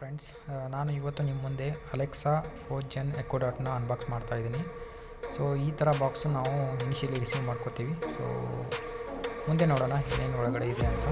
Friends, ನಾನು ಇವತ್ತು ನಿಮ್ಮ ಮುಂದೆ ಅಲೆಕ್ಸಾ 4th Gen ಎಕೋ ಡಾಟ್ನ ಅನ್ಬಾಕ್ಸ್ ಮಾಡ್ತಾ ಇದ್ದೀನಿ. ಸೊ ಈ ಥರ ಬಾಕ್ಸು ನಾವು ಇನಿಷಿಯಲಿ ರಿಸೀವ್ ಮಾಡ್ಕೋತೀವಿ. ಸೊ ಮುಂದೆ ನೋಡೋಣ ಏನೇನು ಒಳಗಡೆ ಇದೆ ಅಂತ.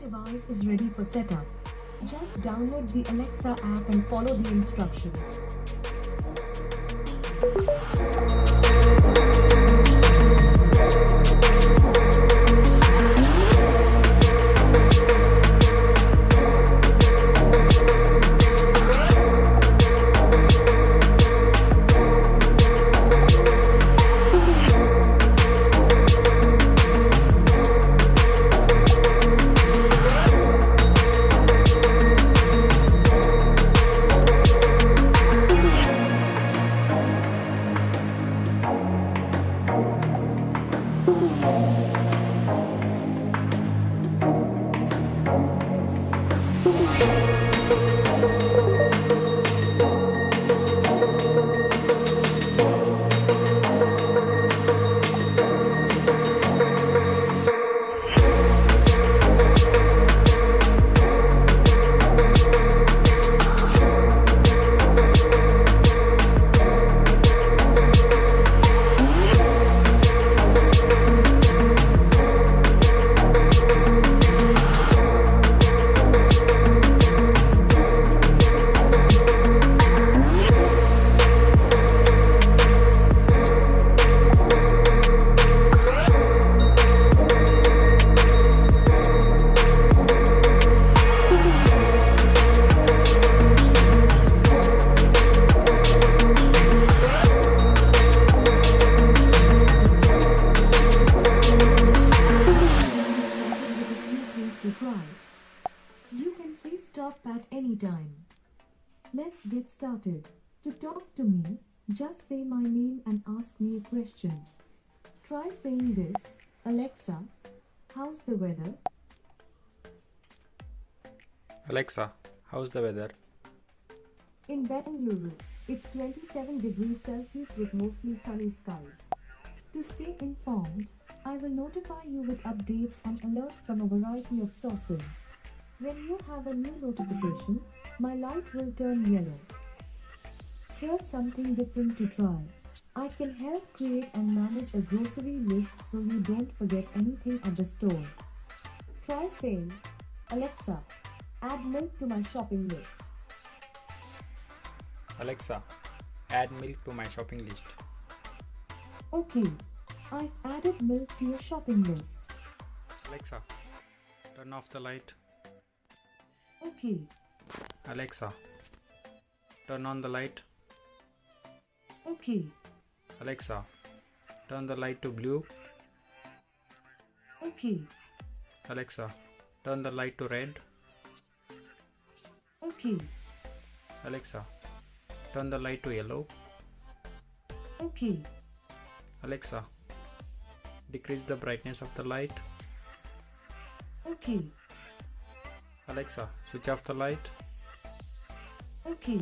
Device is ready for setup. Just download the Alexa app and follow the instructions. You can say stop at any time. Let's get started. To talk to me, just say my name and ask me a question. Try saying this: Alexa, how's the weather? Alexa, how's the weather? In Bengaluru, it's 27 degrees Celsius with mostly sunny skies. To stay informed, I will notify you with updates and alerts from a variety of sources. When you have a new notification, my light will turn yellow. Here's something different to try. I can help create and manage a grocery list so you don't forget anything at the store. Try saying, Alexa, add milk to my shopping list. Alexa, add milk to my shopping list. Okay. I've added milk to your shopping list. Alexa, turn off the light. Okay. Alexa, turn on the light. Okay. Alexa, turn the light to blue. Okay. Alexa, turn the light to red. Okay. Alexa, turn the light to yellow. Okay. Alexa, decrease the brightness of the light. Okay. Alexa, switch off the light. Okay.